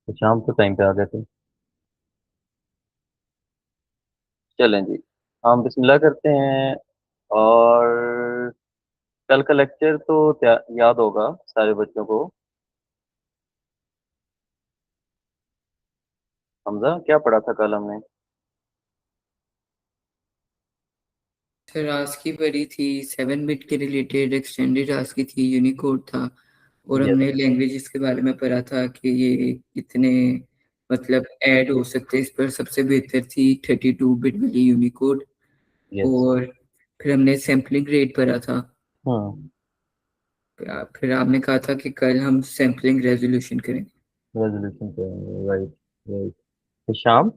तो शाम को टाइम पे आ गए थे। चलें जी, हम बिस्मिल्लाह करते हैं। और कल का लेक्चर तो याद होगा सारे बच्चों को। हमजा, क्या पढ़ा था कल हमने? सर आस्की पढ़ी थी, 7 बिट के रिलेटेड एक्सटेंडेड आस्की थी, यूनिकोड था। और यस। हमने लैंग्वेजेस के बारे में पढ़ा था कि ये कितने मतलब ऐड हो सकते हैं। इस पर सबसे बेहतर थी 32 बिट वाली यूनिकोड। यस। और फिर हमने सैम्पलिंग रेट पढ़ा था। हम्म। फिर आपने कहा था कि कल हम सैम्पलिंग रेजोल्यूशन करेंगे। रेजोल्यूशन करेंगे, राइट। राइट। तो Sham,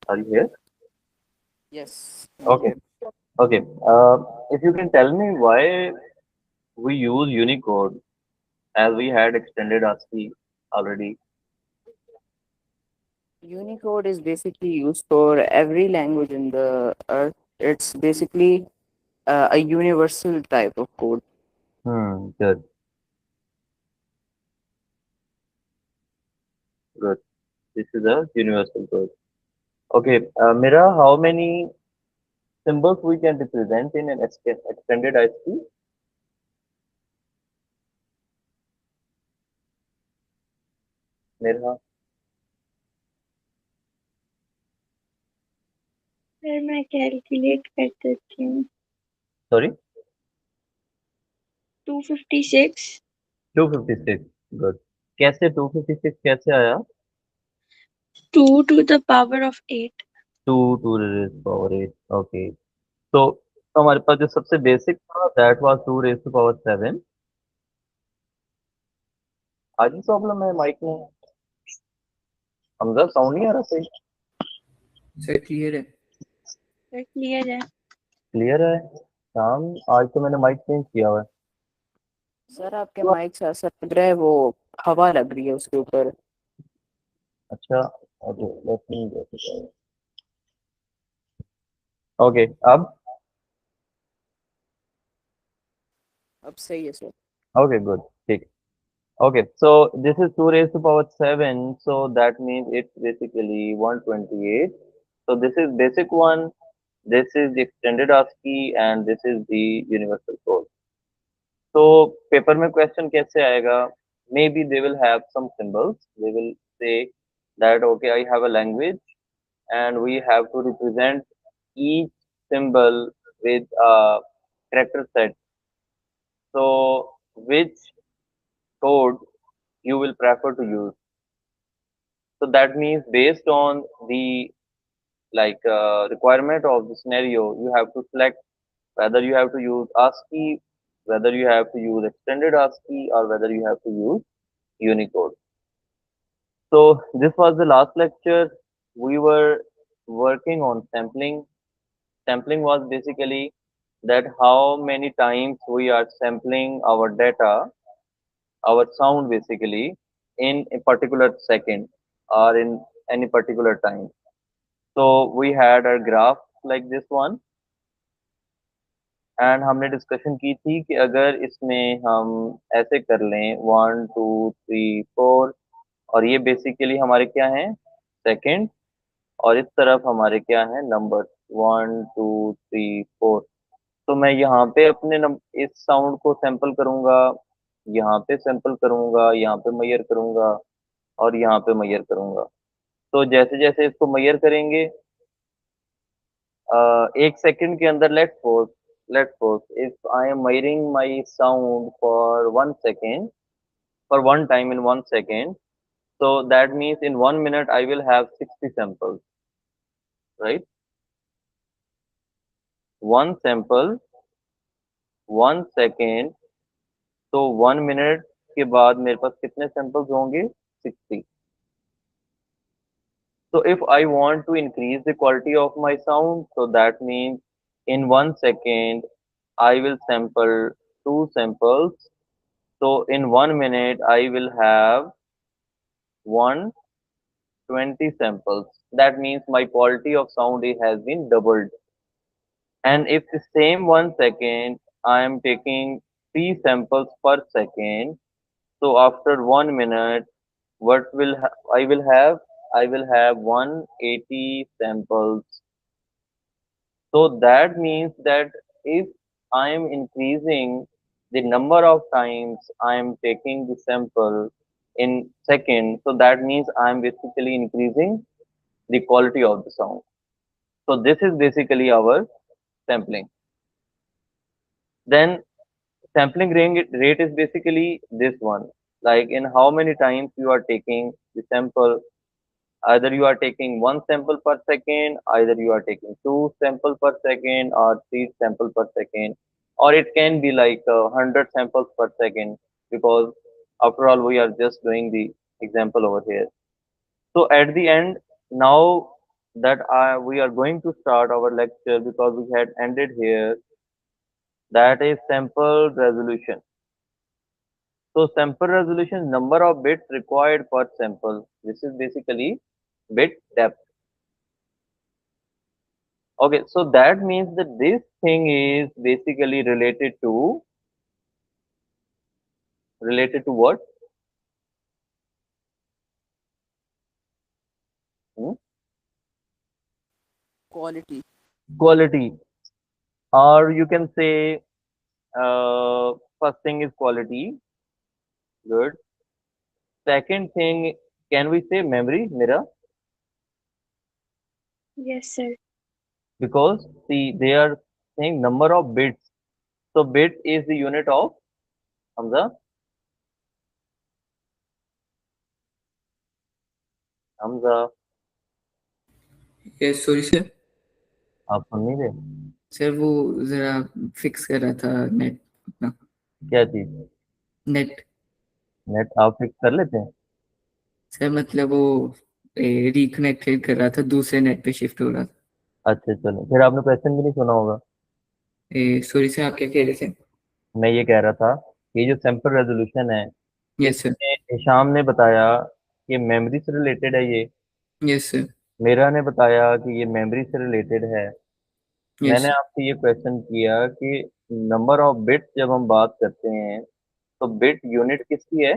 are you here? Yes, okay. yeah. Okay, if you can tell me why we use Unicode as we had extended ASCII already. Unicode is basically used for every language in the earth. It's basically a universal type of code. Good. Good. This is a universal code. Okay, Mira, how many symbols we can represent in an extended ISP? Mira, फिर मैं calculate कर देती हूँ। sorry, 256। 256. Good. कैसे 256 कैसे आया? 2 to the power of 8। 2 to the raised power 8. Okay. तो हमारे पास जो सबसे बेसिक था that was 2 raised to power 7. आज ही प्रॉब्लम है माइक में। हमजा, साउंड नहीं आ रहा सही? सर क्लियर है? कर लिया जाए। क्लियर है। शाम, आज तो मैंने माइक चेंज किया हुआ है। सर आपके माइक से ऐसा लग रहा है वो हवा लग रही है उसके ऊपर। अच्छा। Okay, let me get it. Okay, अब? अब सही है सर। Okay, good. ठीक। Okay, so this is 2 raised to power 7, so that means it's basically 128. So this is basic one, this is the extended ASCII, and this is the universal code. So paper में question कैसे आएगा? Maybe they will have some symbols. They will say that okay, I have a language and we have to represent each symbol with a character set. So which code you will prefer to use? So that means based on the requirement of the scenario, you have to select whether you have to use ASCII, whether you have to use extended ASCII, or whether you have to use Unicode. So this was the last lecture. We were working on sampling. Sampling was basically that how many times we are sampling our data, our sound basically, in a particular second or in any particular time. So we had a graph like this one, and हमने discussion की थी कि अगर इसमें हम ऐसे कर लें 1 2 3 4, और ये बेसिकली हमारे क्या हैं, सेकंड, और इस तरफ हमारे क्या हैं, नंबर 1 2 3 4। तो मैं यहाँ पे अपने इस साउंड को सैंपल करूँगा, यहाँ पे सैंपल करूँगा, यहाँ पे मैयर करूँगा, और यहाँ पे मैयर करूँगा। तो जैसे जैसे इसको मैयर करेंगे, 1 सेकंड के अंदर let's suppose if I am measuring my sound for 1 second, for one time in 1 second, so that means in 1 minute I will have 60 samples, right? One sample, 1 second, तो 1 minute के बाद मेरे पास कितने samples होंगे? 60. So if I want to increase the quality of my sound, so that means in 1 second I will sample 2 samples. So in 1 minute I will have 120 samples. That means my quality of sound has been doubled. And if the same 1 second I am taking 3 samples per second, So after 1 minute, what will I will have? I will have 180 samples. So that means that if I am increasing the number of times I am taking the sample in seconds, so that means I am basically increasing the quality of the sound. So this is basically our sampling. Then sampling rate is basically this one, like in how many times you are taking the sample. Either you are taking one sample per second, either you are taking two sample per second or three sample per second, or it can be like 100 samples per second, because after all we are just doing the example over here. So at the end, now that we are going to start our lecture, because we had ended here, that is sample resolution. So sample resolution, number of bits required per sample. This is basically bit depth. Okay, so that means that this thing is basically related to what? Hmm? Quality. Quality, or you can say first thing is quality. Good. Second thing, can we say memory, Mira? Yes, sir. Because see, they are saying number of bits. So bit is the unit of Hamza. Hamza, yes sorry sir आप सुन नहीं रहे? Sir वो जरा fix कर रहा था net अपना क्या चीज? नेट नेट आप फिक्स कर लेते हैं? सर मतलब वो रिकनेक्टेड कर रहा था दूसरे नेट पे शिफ्ट हो रहा था अच्छा चलो, फिर आपने क्वेश्चन भी नहीं सुना होगा। सॉरी सर आप क्या कह रहे थे मैं ये कह रहा था कि ये जो सैंपल रेजोल्यूशन है, यस सर इसमें हिशाम ने बताया कि मेमोरी से रिलेटेड है ये, यस सर मेरा ने बताया कि ये मेमोरी से रिलेटेड है। मैंने यस आपसे ये क्वेश्चन किया कि नंबर ऑफ बिट्स जब हम बात करते हैं, तो बिट यूनिट किसकी है?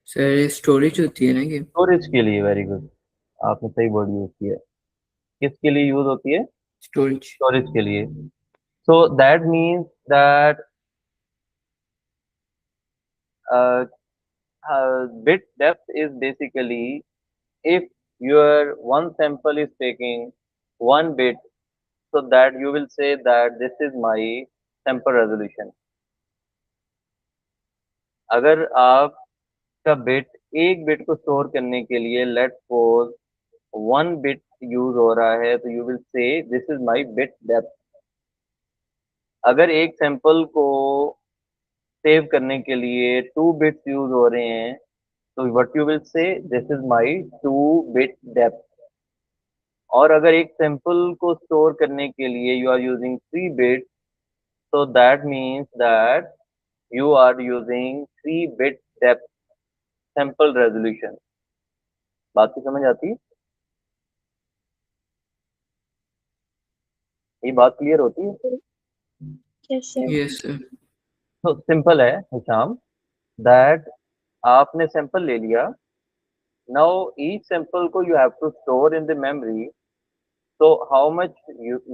सर स्टोरेज होती है ना ये स्टोरेज के लिए। वेरी गुड, आपने सही वर्ड यूज किया। किसके लिए यूज होती है? स्टोरेज स्टोरेज के लिए। सो that means that bit depth is basically, if your one sample is taking 1 bit, so that you will say that this is my sample resolution. अगर आपका बिट एक बिट को स्टोर करने के लिए लेट सपोज 1 बिट यूज हो रहा है, तो you will say this is my bit depth. अगर एक सैंपल को सेव करने के लिए 2 बिट्स यूज हो रहे हैं, तो what you will say this is my 2 bit depth. और अगर एक सैंपल को स्टोर करने के लिए you are using 3 bit, so that means that you are using 3 bit depth sample resolution. बात की समझ आती है? ये बात क्लियर होती है? Yes, sir. यस सर तो सिंपल है हिशाम, दैट आपने सैंपल ले लिया, नाउ ईच सैंपल को you have to store in the memory, so how much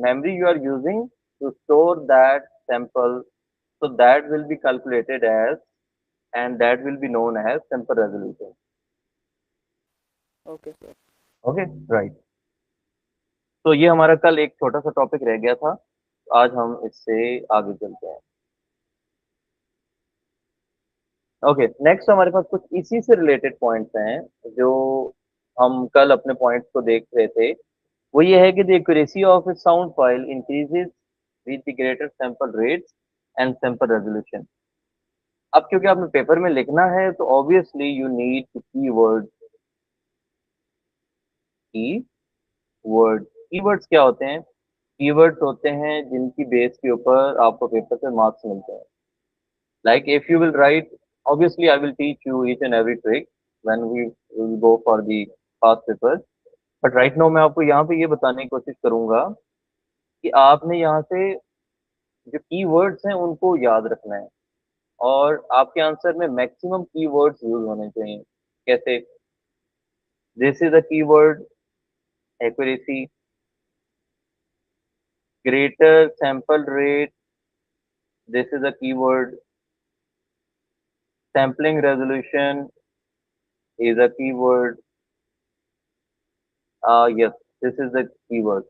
memory you are using to store that sample, so that will be calculated as, and that will be known as sample resolution. Okay, sir. Okay, right. तो ये हमारा कल एक छोटा सा topic रह गया था, आज हम इससे आगे चलते हैं। ओके, नेक्स्ट हमारे पास कुछ इसी से रिलेटेड पॉइंट्स हैं जो हम कल अपने पॉइंट्स को देख रहे थे। वो ये है कि the accuracy of A sound file increases with the greater sample rates and sample resolution. अब क्योंकि आपने पेपर में लिखना है, तो ऑब्वियसली यू नीड कीवर्ड्स क्या होते हैं? कीवर्ड्स होते हैं जिनकी बेस के ऊपर आपको पेपर पे मार्क्स मिलते हैं। Like if you will write, obviously I will teach you each and every trick when we will go for the past papers. But right now मैं आपको यहाँ पे ये बताने की कोशिश करूंगा कि आपने यहाँ से जो कीवर्ड्स हैं उनको याद रखना है। और आपके आंसर में मैक्सिमम कीवर्ड्स यूज होने चाहिए। कैसे? This is the keyword accuracy, greater sample rate, this is a keyword, sampling resolution is a keyword, yes, this is the keyword.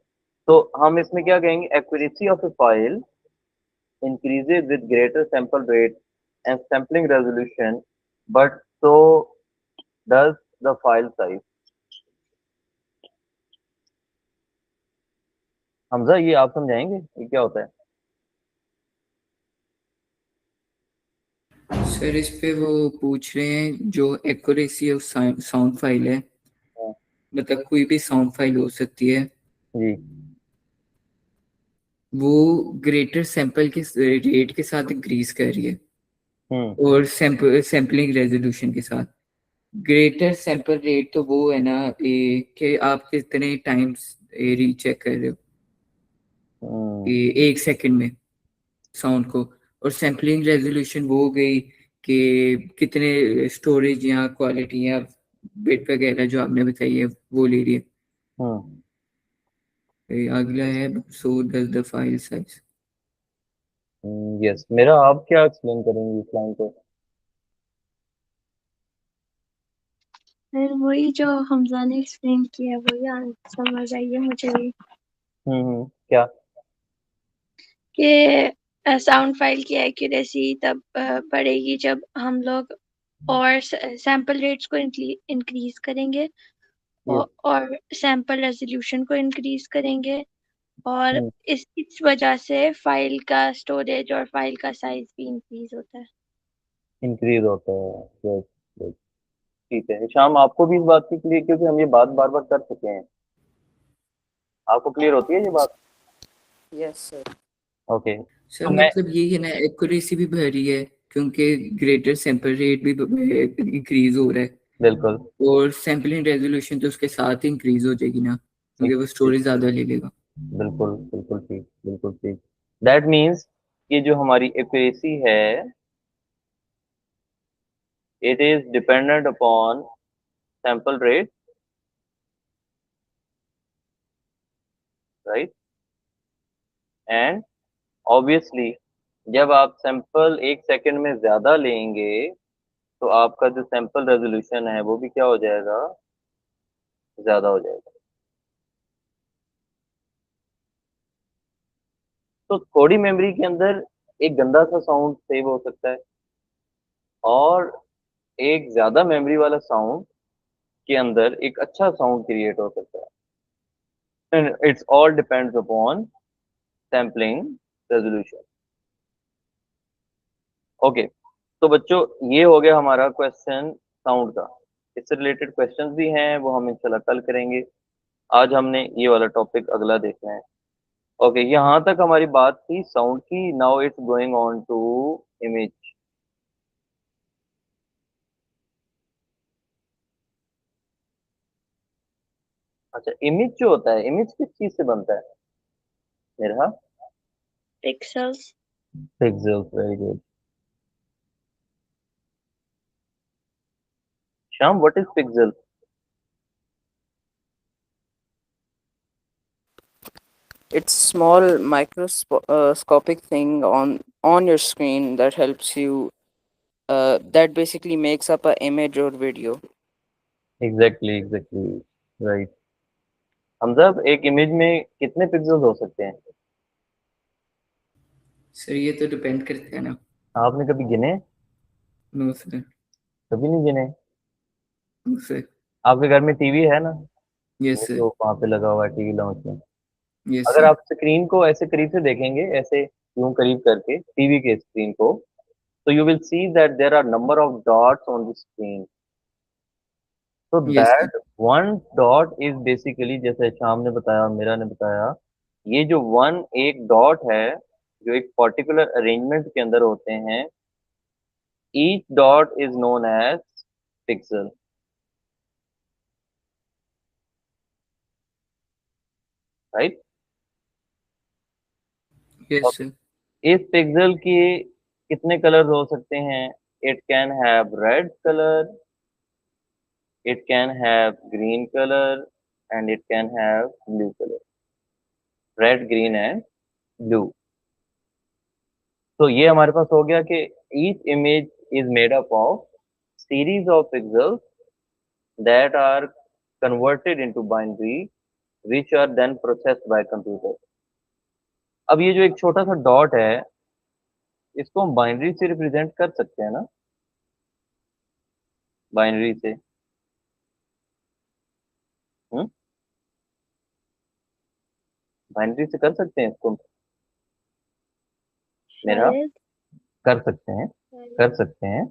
तो हम इसमें क्या कहेंगे? accuracy of a file increases with greater sample rate and sampling resolution, but so does the file size. Hamza, ये आप समझाएंगे ये क्या होता है? सर इस पे वो पूछ रहे हैं जो एक्यूरेसी ऑफ साउंड फाइल है, हाँ, मतलब कोई भी साउंड फाइल हो सकती है, जी। वो ग्रेटर सैंपल के रेट के साथ इंक्रीज कर रही है हम्म। और सैंपलिंग रेजोल्यूशन के साथ। ग्रेटर सैंपल रेट तो वो है ना कि आप कितने टाइम्स रीचेक कर रहे हो हम्म। एक सेकंड में साउंड को, और सैंपलिंग रेजोल्यूशन वो हो गई कि कितने स्टोरेज या क्वालिटी या बिट वगैरह जो आपने बताई है वो ले रही है। हम्म। अगला है so does the file size. Yes, मेरा आप क्या एक्सप्लेन करेंगे इस लाइन को? फिर वही जो हमजा ने एक्सप्लेन किया वही समझ आई है मुझे भी, क्या? कि साउंड फाइल की एक्यूरेसी तब बढ़ेगी जब हम लोग और सैंपल रेट्स को इंक्रीज करेंगे यस। और सैंपल रेजोल्यूशन को इंक्रीज करेंगे, और हम्म। इस वजह से फाइल का स्टोरेज और फाइल का साइज भी इंक्रीज होता है। इंक्रीज होता है, यस। ठीक है शाम, आपको भी इस बात की क्लियर, क्योंकि हम ये बात बार बार कर चुके हैं, आपको क्लियर होती है ये बात? Yes, sir. ओके, सर तो मैं, मतलब ये है ना एक्यूरेसी भी बढ़ रही है क्योंकि ग्रेटर सैंपल रेट भी इंक्रीज हो रहा है, बिल्कुल और सैंपलिंग रेजोल्यूशन तो उसके साथ ही इंक्रीज हो जाएगी ना, क्योंकि वो स्टोरेज ज्यादा ले लेगा। बिल्कुल बिल्कुल ठीक, बिल्कुल ठीक। दैट मीन्स ये जो हमारी एक्यूरेसी है, it is dependent upon sample rate, right? And obviously जब आप सैंपल एक सेकंड में ज्यादा लेंगे तो आपका जो सैंपल रेजोल्यूशन है वो भी क्या हो जाएगा? ज्यादा हो जाएगा। तो थोड़ी मेमोरी के अंदर एक गंदा सा साउंड सेव हो सकता है, और एक ज्यादा मेमोरी वाला साउंड के अंदर एक अच्छा साउंड क्रिएट हो सकता है। And it's all depends upon sampling resolution. Okay, तो बच्चों ये हो गया हमारा क्वेश्चन साउंड का। इससे रिलेटेड क्वेश्चंस भी हैं, वो हम इंशाल्लाह कल करेंगे। आज हमने ये वाला टॉपिक अगला देखना है। ओके, यहाँ तक हमारी बात थी साउंड की। Now it's going on to image. अच्छा, इमेज जो होता है, इमेज किस चीज से बनता है मेरा? Pixels. Pixels, very good. Shyam, what is pixel? It's small microscopic thing on your screen that helps you. That basically makes up a image or video. Exactly exactly, right. Hamza, एक इमेज में कितने पिक्सेल्स हो सकते हैं? सर ये तो depend करता है ना। आपने कभी गिने? No sir. कभी नहीं गिने? No sir. आपके घर में टीवी है ना? यस वो सर। जो वहाँ पे लगा हुआ है टीवी लाउंज में, यस अगर सर। आप स्क्रीन को ऐसे करीब से देखेंगे, ऐसे यूं करीब करके टीवी के स्क्रीन को, तो you will see that there are number of dots on the screen. तो yes sir. That one dot is basically, जैसे शाम ने बताया, मेरा ने बताया, ये जो वन एक डॉट है जो एक पर्टिकुलर अरेंजमेंट के अंदर होते हैं, each dot is known as pixel, right? Yes sir. इस पिक्सल की कितने कलर्स हो सकते हैं? It can have red colour, it can have green color, and it can have blue color. Red, green and blue. तो ये हमारे पास हो गया कि each image is made up of series of pixels that are converted into binary, which are then processed by computer. अब ये जो एक छोटा सा डॉट है, इसको हम बाइनरी से रिप्रेजेंट कर सकते हैं ना? बाइनरी से बाइनरी से कर सकते हैं इसको मेरा? शायद कर सकते हैं, कर सकते हैं,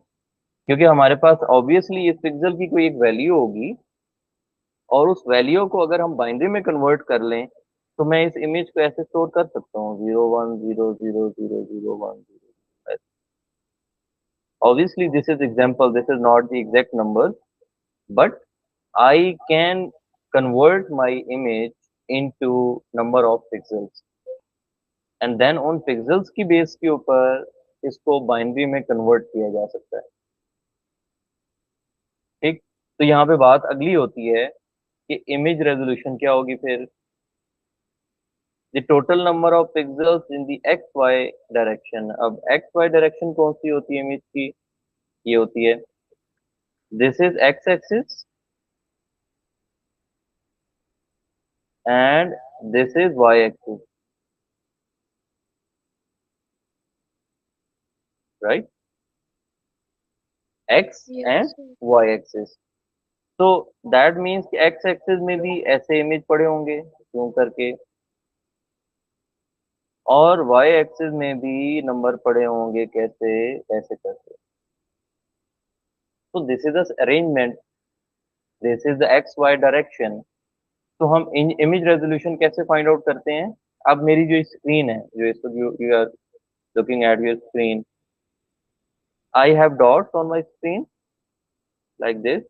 क्योंकि हमारे पास ऑब्वियसली इस पिक्सल की कोई एक वैल्यू होगी, और उस वैल्यू को अगर हम बाइनरी में कन्वर्ट कर लें तो मैं इस इमेज को ऐसे स्टोर कर सकता हूँ 01000001 obviously this is example, this is not the exact number, but I can convert my image into number of pixels and then उन pixels की बेस के ऊपर इसको बाइनरी में कन्वर्ट किया जा सकता है। ठीक, तो यहाँ पे बात अगली होती है कि इमेज रेजोल्यूशन क्या होगी फिर? The total number of pixels in the X Y direction. अब एक्स वाई डायरेक्शन कौन सी होती है इमेज की? ये होती है, this is X axis and this is Y axis, right? X and yes Y axis. तो दैट मीन्स कि एक्स एक्सिस में भी ऐसे इमेज पड़े होंगे क्यों करके, और वाई एक्सिस में भी नंबर पड़े होंगे कैसे, ऐसे करके। तो this is the arrangement, this is the X Y direction. तो हम इमेज रेजोल्यूशन कैसे फाइंड आउट करते हैं? अब मेरी जो स्क्रीन है, जो इस you are looking at your screen, I have dots on my screen like this.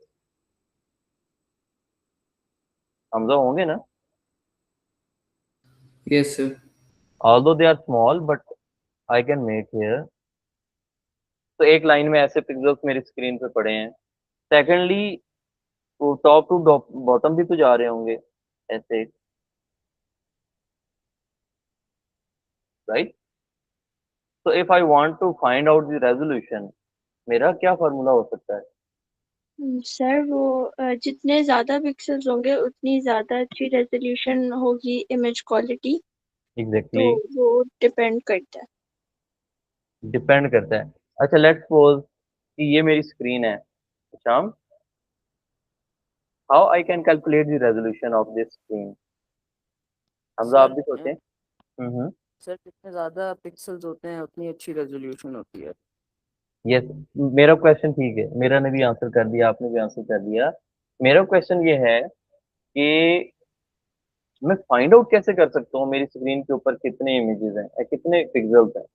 Hamza होंगे ना? Yes, sir. Although they are small but I can make here. तो एक लाइन में ऐसे पिक्सेल्स मेरी स्क्रीन पे पड़े हैं। सेकेंडली, टॉप टू बॉटम भी तो जा रहे होंगे ऐसे, राइट? तो if I want to find out the resolution, मेरा क्या फार्मूला हो सकता है? सर वो जितने ज्यादा पिक्सेल्स होंगे उतनी ज्यादा अच्छी रेजोल्यूशन होगी इमेज क्वालिटी, तो एग्जैक्टली, वो डिपेंड करता है। डिपेंड करता है। अच्छा, लेट्स सपोज कि ये मेरी स्क्रीन है शाम, how I can calculate the resolution of this screen? Hamza आप सर भी सोचें। हम्म। सर जितने ज्यादा पिक्सेल्स होते हैं उतनी अच्छी रेजोल्यूशन होती है। यस, मेरा क्वेश्चन ठीक है, मेरा ने भी आंसर कर दिया, आपने भी आंसर कर दिया। मेरा क्वेश्चन ये है कि मैं फाइंड आउट कैसे कर सकता हूँ मेरी स्क्रीन के ऊपर कितने इमेजेस हैं या कितने पिक्सेल्स हैं?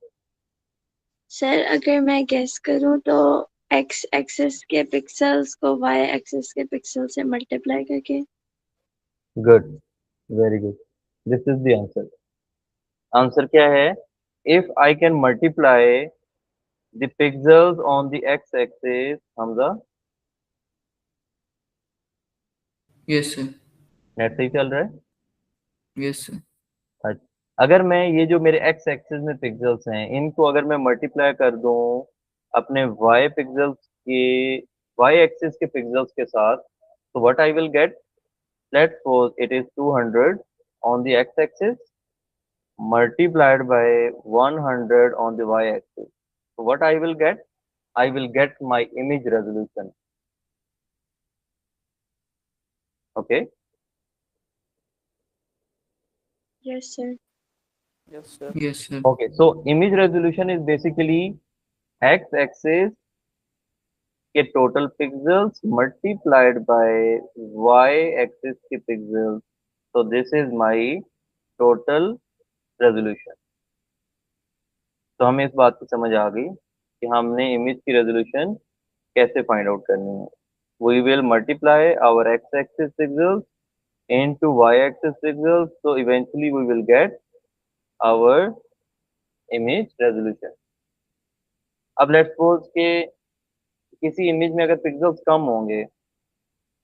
सर अगर मैं गेस करूं तो एक्स एक्सिस के पिक्सेल्स को वाई एक्सिस के पिक्सल से मल्टीप्लाई करके। Good, very good, this is the answer. Answer क्या है? If I can multiply the pixels on the x axis, Hamza Yes, sir. Net सही चल रहा है? Yes, sir. अच्छा, अगर मैं ये जो मेरे एक्स एक्सिस में पिक्सेल्स हैं इनको अगर मैं मल्टीप्लाई कर दूं अपने वाई पिक्सेल्स के, वाई एक्सिस के पिक्सेल्स के साथ, तो what I will get? Let's suppose it is 200 on the x axis multiplied by 100 on the y-axis. So what I will get? I will get my image resolution. Okay. Yes sir. Yes sir. Yes, sir. Okay. So image resolution is basically x-axis के total pixels multiplied by y-axis के pixels. So this is my total resolution. तो हमें इस बात की समझ आ गई कि हमने इमेज की रेजोल्यूशन कैसे फाइंड आउट करनी है। We will multiply our x-axis pixels into y-axis pixels, so eventually we will get our image resolution. अब लेट्स सपोज के किसी इमेज में अगर पिक्सल्स कम होंगे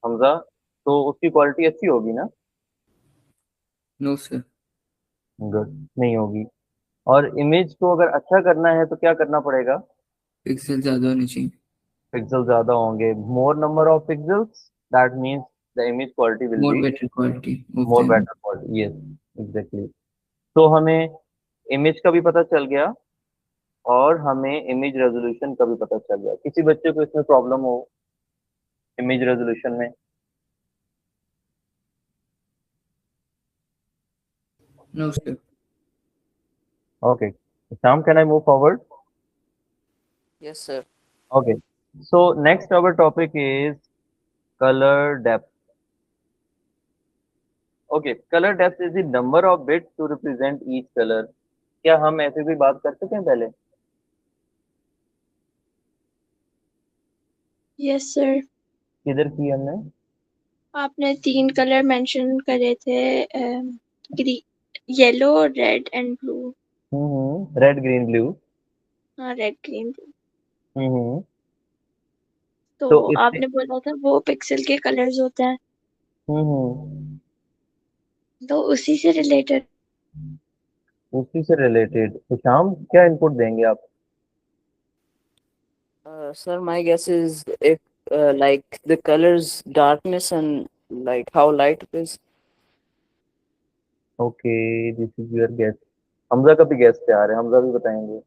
हमजा, तो उसकी क्वालिटी अच्छी होगी ना? No sir. गुड, नहीं होगी। और इमेज को अगर अच्छा करना है तो क्या करना पड़ेगा? पिक्सल ज्यादा होने चाहिए। पिक्सल ज्यादा होंगे, मोर number of pixels, that means the image quality will more be better quality of the more image. Better quality, yes, exactly. तो हमें इमेज का भी पता चल गया और हमें इमेज रेजोल्यूशन का भी पता चल गया। किसी बच्चे को इसमें प्रॉब्लम हो इमेज रेजोल्यूशन में? No sir. Okay, Sham, can I move forward? Yes, sir. Okay, so next our topic is color depth. Okay, color depth is the number of bits to represent each color. क्या हम ऐसे भी बात कर सकते हैं पहले? Yes sir. किधर की हमने? आपने 3 कलर मेंशन करे थे, yellow, red and blue. Red green blue. हाँ, रेड, ग्रीन, ब्लू। हम्म। तो तो इससे आपने बोला था वो पिक्सल के कलर्स होते हैं, हम्म तो उसी से रिलेटेड। उसी से रिलेटेड तो शाम क्या इनपुट देंगे आप? Sir, my guess is if like the colors darkness and like how light it is. Okay, this is your guess. Hamza का भी गेस तैयार है, हमजा भी बताएंगे।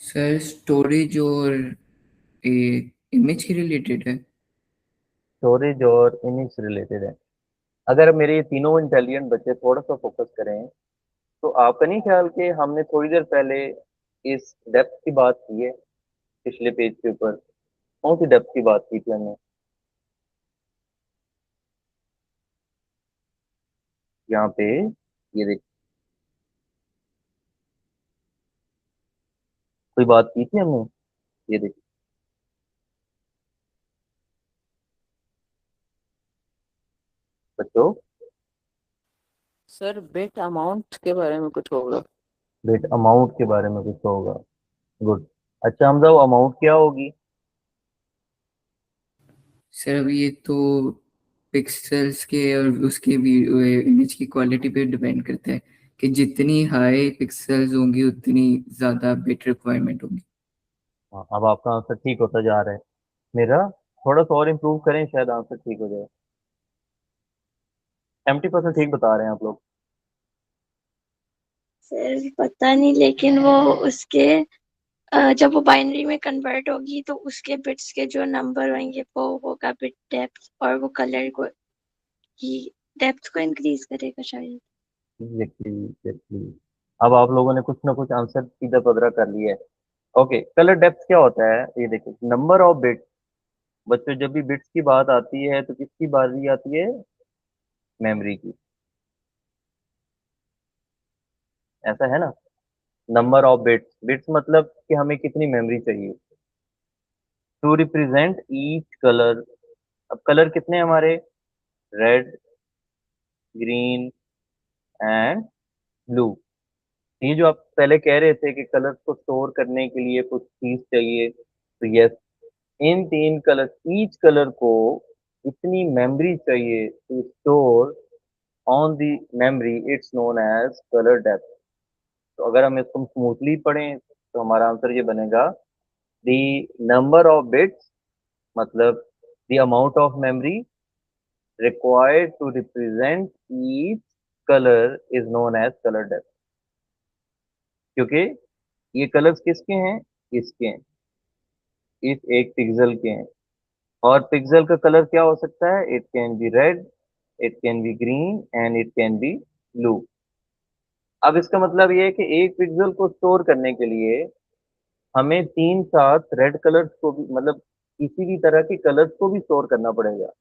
सर स्टोरेज और इमेज के रिलेटेड है। स्टोरेज और इमेज रिलेटेड है। अगर मेरे ये तीनों इंटेलिजेंट बच्चे थोड़ा सा फोकस करें तो आपका नहीं ख्याल कि हमने थोड़ी देर पहले इस डेप्थ की बात की है पिछले पेज के ऊपर? कौन सी डेप्थ की बात की थी हमने? यहाँ पे ये देख, कोई बात की थी हमने, ये देख बच्चों। Sir, bit amount के बारे में कुछ होगा। वेट, अमाउंट के बारे में कुछ होगा। गुड। अच्छा हमजा, वो अमाउंट क्या होगी? सर अब ये तो पिक्सल्स के और उसके भी इमेज की क्वालिटी पे डिपेंड करता है कि जितनी हाई पिक्सल्स होंगी उतनी ज़्यादा बिट रिक्वायरमेंट होगी। हाँ, अब आपका आंसर ठीक होता जा रहा है। मेरा थोड़ा सा और इम्प्रूव करें, शायद आंसर ठीक हो जाए। 70% ठीक बता रहे हैं आप लोग। सर पता नहीं, लेकिन वो उसके जब वो बाइनरी में कन्वर्ट होगी तो उसके बिट्स के जो नंबर होंगे वो होगा बिट डेप्थ, और वो कलर को ही डेप्थ को इंक्रीज करेगा शायद। Exactly exactly. अब आप लोगों ने कुछ ना कुछ आंसर सीधा पदरा कर लिया है। ओके, कलर डेप्थ क्या होता है? ये देखिए, नंबर ऑफ बिट्स। बच्चों, जब भी बिट्स की बात आती है तो किसकी बारी आती है? मेमोरी की। ऐसा है ना? नंबर ऑफ बिट्स, बिट्स मतलब कि हमें कितनी मेमोरी चाहिए टू रिप्रेजेंट ईच कलर। अब कलर कितने हैं हमारे? Red, green and blue. ये जो आप पहले कह रहे थे कि कलर्स को स्टोर करने के लिए कुछ चीज चाहिए, तो यस, इन तीन कलर, ईच कलर को इतनी मेमोरी चाहिए to store on the memory, it's known as colour depth. तो अगर हम इसको स्मूथली पढ़ें तो हमारा आंसर ये बनेगा, दी नंबर ऑफ बिट्स, मतलब the amount of memory required to represent each color is known as color depth। क्योंकि ये कलर्स किसके हैं? इसके हैं, इस एक पिक्सल के हैं। और पिक्सल का कलर क्या हो सकता है? It can be red, it can be green and it can be blue. अब इसका मतलब ये है कि एक पिक्सल को स्टोर करने के लिए हमें तीन सात रेड कलर्स को भी, मतलब किसी भी तरह के कलर्स को भी स्टोर करना पड़ेगा,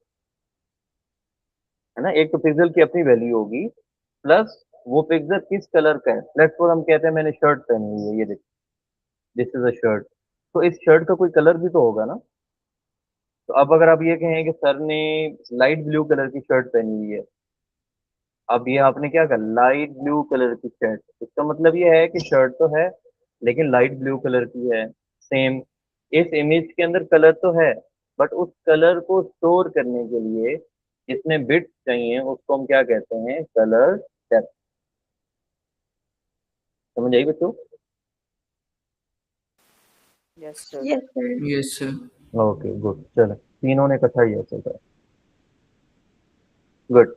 है ना? एक तो पिक्सल की अपनी वैल्यू होगी, प्लस वो पिक्सल किस कलर का है। लेट्स सपोज हम कहते हैं मैंने शर्ट पहनी हुई है, ये देखिए, दिस इज अ शर्ट। तो इस शर्ट का कोई कलर भी तो होगा ना? तो अब अगर आप ये कहें कि सर ने लाइट ब्लू कलर की शर्ट पहनी हुई है, अब ये आपने क्या कहा, लाइट ब्लू कलर की शर्ट, इसका मतलब ये है कि शर्ट तो है, लेकिन लाइट ब्लू कलर की है। सेम, इस इमेज के अंदर कलर तो है, बट उस कलर को स्टोर करने के लिए जितने बिट्स चाहिए उसको हम क्या कहते हैं, कलर डेप्थ। समझ आई बच्चों? Yes, sir. Yes, sir. Yes sir. Okay good, चलो तीनों ने इकट्ठा ही ऐसे करा। Good.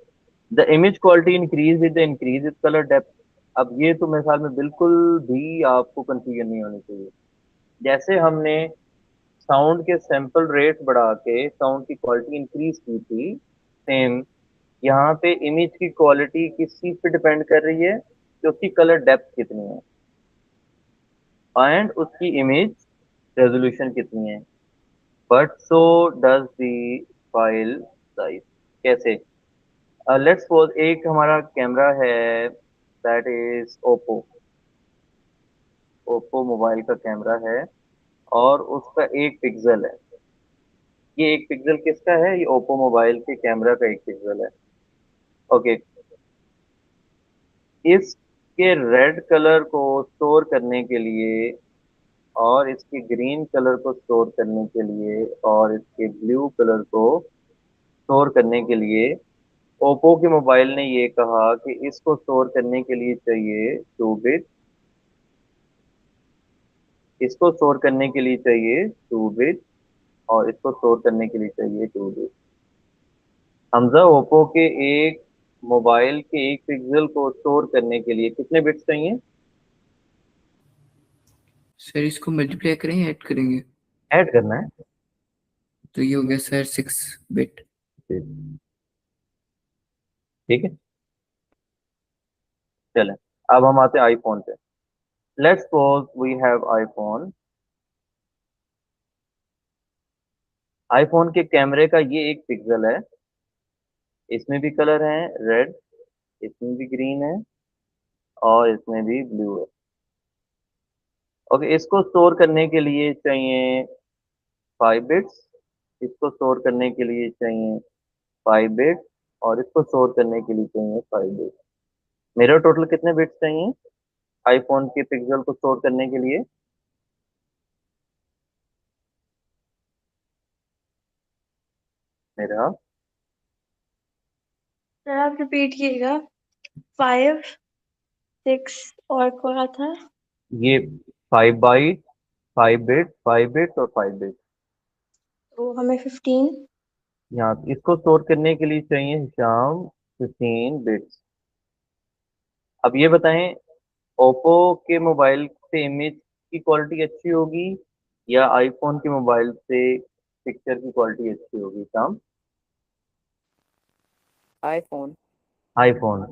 The image quality increase with the increase with colour depth. अब ये तो मेरे ख्याल में बिल्कुल भी आपको कंफ्यूजन नहीं होनी चाहिए। जैसे हमने साउंड के सैंपल रेट बढ़ा के साउंड की क्वालिटी इंक्रीज की थी, सेम यहाँ पे इमेज की क्वालिटी किस चीज पे डिपेंड कर रही है, कि उसकी कलर डेप्थ कितनी है एंड उसकी इमेज रेजोल्यूशन कितनी है। But so does the file size. कैसे? लेट्स सपोज एक हमारा कैमरा है, that is Oppo. Oppo mobile का कैमरा है और उसका एक पिक्सल है। ये एक पिक्सल किसका है? ये ओप्पो मोबाइल के कैमरा का एक पिक्सल है। ओके, इसके रेड कलर को स्टोर करने के लिए और इसके ग्रीन कलर को स्टोर करने के लिए और इसके ब्लू कलर को स्टोर करने के लिए ओप्पो के मोबाइल ने ये कहा कि इसको स्टोर करने के लिए चाहिए 2 बिट, इसको स्टोर करने के लिए चाहिए 2 बिट और इसको स्टोर करने के लिए चाहिए 2 बिट। हमजा, ओप्पो के एक मोबाइल के एक पिक्सल को स्टोर करने के लिए कितने बिट्स चाहिए? सर इसको मल्टीप्लाई करेंगे, ऐड करेंगे? ऐड करना है। तो ये हो गया सर 6 बिट। ठीक है, चलें अब हम आते हैं आईफोन पे। Let's suppose we have iPhone. IPhone के कैमरे का ये एक पिक्सल है, इसमें भी कलर है रेड, इसमें भी ग्रीन है और इसमें भी ब्लू है। ओके, इसको स्टोर करने के लिए चाहिए 5 बिट्स, इसको स्टोर करने के लिए चाहिए 5 बिट और इसको स्टोर करने के लिए चाहिए 5 बिट। मेरा टोटल कितने बिट्स चाहिए आईफोन के पिक्सल को स्टोर करने के लिए? मेरा सर आप रिपीट कीजिएगा। 5, 6 और क्या था? ये 5 बाइट, 5 बिट, 5 बिट और 5 बिट। तो हमें 15। यहाँ इसको स्टोर करने के लिए चाहिए शाम 15 बिट्स। अब ये बताएं, ओप्पो के मोबाइल से इमेज की क्वालिटी अच्छी होगी या आईफोन के मोबाइल से पिक्चर की क्वालिटी अच्छी होगी शाम? iPhone. आईफोन।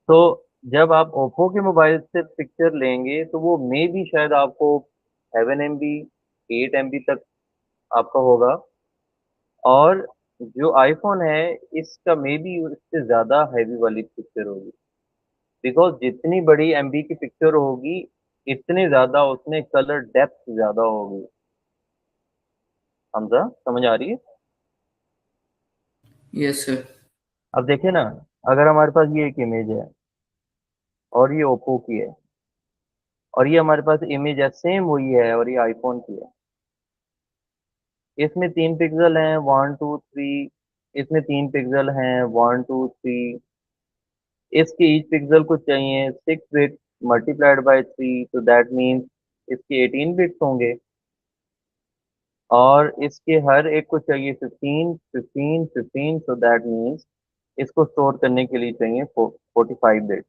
तो जब आप ओप्पो के मोबाइल से पिक्चर लेंगे तो वो मे भी शायद आपको 7 MB, 8 MB तक आपका होगा, और जो आईफोन है इसका मे बी उससे ज़्यादा हैवी वाली पिक्चर होगी। बिकॉज जितनी बड़ी एमबी की पिक्चर होगी इतने ज़्यादा उसमें कलर डेप्थ ज़्यादा होगी। हमजा, समझ आ रही है? Yes sir. अब देखिए ना, अगर हमारे पास ये एक इमेज है और ये ओप्पो की है और ये हमारे पास इमेज है सेम वही है और ये आईफोन की है, इसमें 3 पिक्सल हैं 1 2 3, इसमें 3 पिक्सल हैं 1 2 3, इसके ईच पिक्सल को चाहिए 6 बिट मल्टीप्लाइड बाई 3, तो दैट मीन्स इसके 18 बिट्स होंगे और इसके हर एक को चाहिए 15 15 15, सो दैट मीन्स इसको स्टोर करने के लिए चाहिए 45 बिट।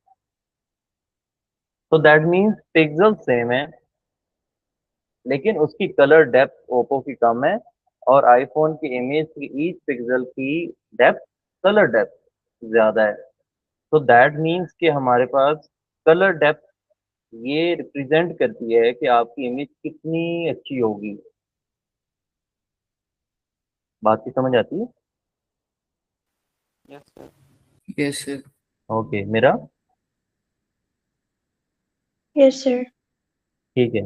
तो दैट मीन्स पिक्सल सेम है लेकिन उसकी कलर डेप्थ ओप्पो की कम है और आईफोन की इमेज की ईच पिक्सल की डेप्थ, कलर डेप्थ ज्यादा है। तो दैट मीन्स कि हमारे पास कलर डेप्थ ये रिप्रेजेंट करती है कि आपकी इमेज कितनी अच्छी होगी। बात की समझ आती है? Yes, sir. Yes sir. Okay, मेरा यस सर। ठीक है।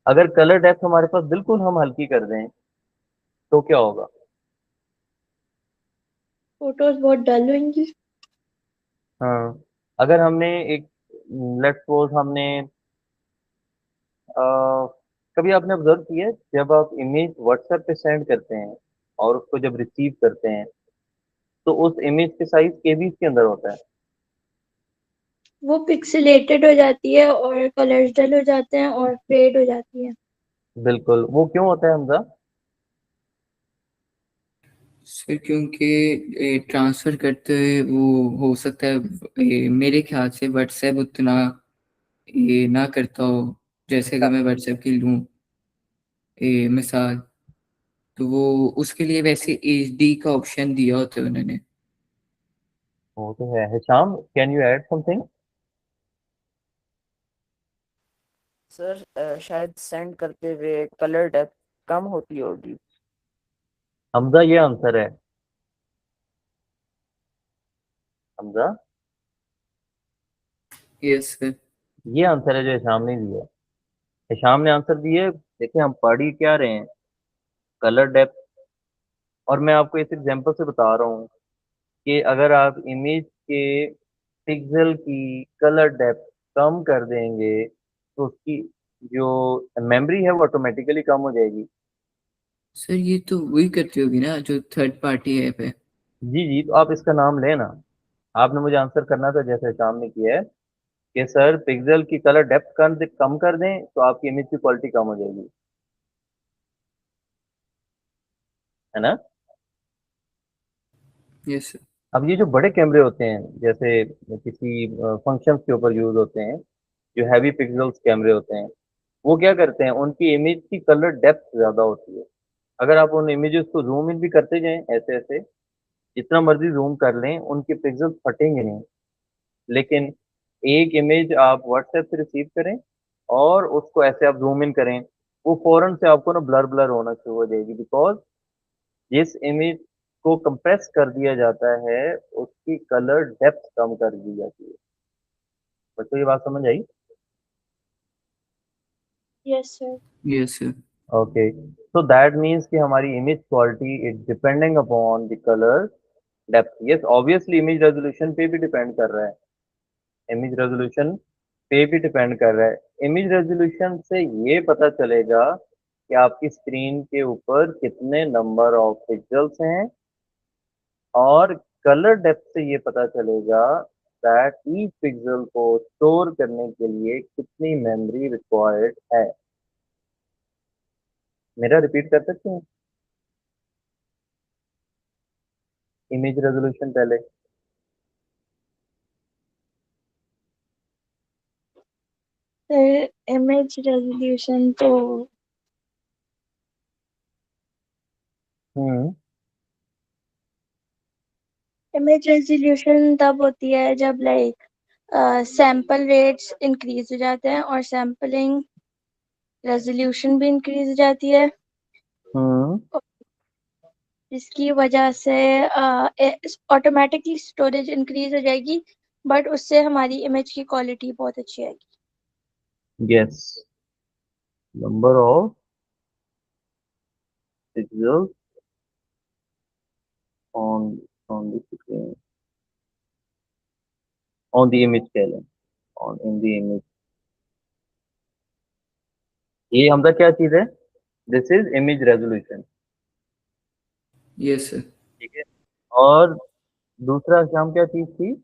अगर कलर डेप्थ हमारे पास बिल्कुल हम हल्की कर दें तो क्या होगा? फोटोज बहुत डल होंगी। हाँ, अगर हमने एक, लेट्स सपोज हमने कभी आपने ऑब्जर्व किया है जब आप इमेज व्हाट्सएप पे सेंड करते हैं और उसको जब रिसीव करते हैं तो उस इमेज के साइज केबीज के अंदर होता है? वो पिक्सेलेटेड हो जाती है और कलर्स डल हो जाते हैं और फेड हो जाती है। बिल्कुल, वो क्यों होता है हमजा? सर क्योंकि ट्रांसफर करते हुए वो हो सकता है मेरे ख्याल से व्हाट्सएप उतना ये ना करता हो। जैसे अगर मैं व्हाट्सएप की लूँ मिसाल, तो वो उसके लिए वैसे एचडी का ऑप्शन दिया होता है उन्होंने। वो तो है। Hisham, can you add something? Sir शायद सेंड करते हुए कलर डेप्थ कम होती होगी। हमजा, ये आंसर है। Hamza, yes sir. ये आंसर है जो हिशाम ने दिया है। हिशाम ने आंसर दिए। देखिए हम पढ़ ही क्या रहे हैं, कलर डेप्थ। और मैं आपको इस एग्जांपल से बता रहा हूँ कि अगर आप इमेज के पिक्सल की कलर डेप्थ कम कर देंगे तो उसकी जो मेमोरी है वो ऑटोमेटिकली कम हो जाएगी। सर ये तो वही करती होगी ना जो थर्ड पार्टी ऐप है। जी जी, तो आप इसका नाम लेना। आपने मुझे आंसर करना था जैसे हिशाम ने किया है कि सर पिक्सल की कलर डेप्थ कम कर दें तो आपकी इमेज की क्वालिटी कम हो जाएगी, है ना? Yes sir. अब ये जो बड़े कैमरे होते हैं जैसे किसी फंक्शंस के ऊपर यूज होते हैं, जो हैवी पिक्सल्स कैमरे होते हैं, वो क्या करते हैं, उनकी इमेज की कलर डेप्थ ज्यादा होती है। अगर आप उन इमेजेस को जूम इन भी करते जाएं ऐसे ऐसे, जितना मर्जी जूम कर लें, उनके पिक्सल्स फटेंगे नहीं। लेकिन एक इमेज आप व्हाट्सएप से रिसीव करें और उसको ऐसे आप जूम इन करें, वो फौरन से आपको ना ब्लर ब्लर होना शुरू हो जाएगी, बिकॉज जिस इमेज को कंप्रेस कर दिया जाता है उसकी कलर डेप्थ कम कर दी जाती है। बच्चों ये बात समझ आई? Yes sir. Yes sir. Okay, so that means कि हमारी image quality is depending upon the colour depth. Yes, obviously image resolution पे भी डिपेंड कर रहा है। इमेज रेजोल्यूशन पे भी डिपेंड कर रहा है। इमेज रेजोल्यूशन से ये पता चलेगा कि आपकी स्क्रीन के ऊपर कितने नंबर ऑफ पिक्सल्स हैं, और कलर डेप्थ से ये पता चलेगा दैट ईच पिक्सल को स्टोर करने के लिए कितनी मेमोरी रिक्वायर्ड है। मेरा रिपीट कर सकते हैं? इमेज रेजोल्यूशन पहले। सर इमेज रेजोल्यूशन तो हम्म। इमेज रेजोल्यूशन तब होती है जब लाइक सैंपल रेट्स इंक्रीज हो जाते हैं और सैंपलिंग रेजोल्यूशन भी इंक्रीज हो जाती है, हम्म। जिसकी वजह से ऑटोमेटिकली स्टोरेज इंक्रीज हो जाएगी, बट उससे हमारी इमेज की क्वालिटी बहुत अच्छी आएगी। Yes, number of pixels on on the screen, on the image कह लें, ऑन इन द इमेज। ये हमदा क्या चीज है? This is image resolution. Yes sir. ठीक है। और दूसरा शाम क्या चीज थी?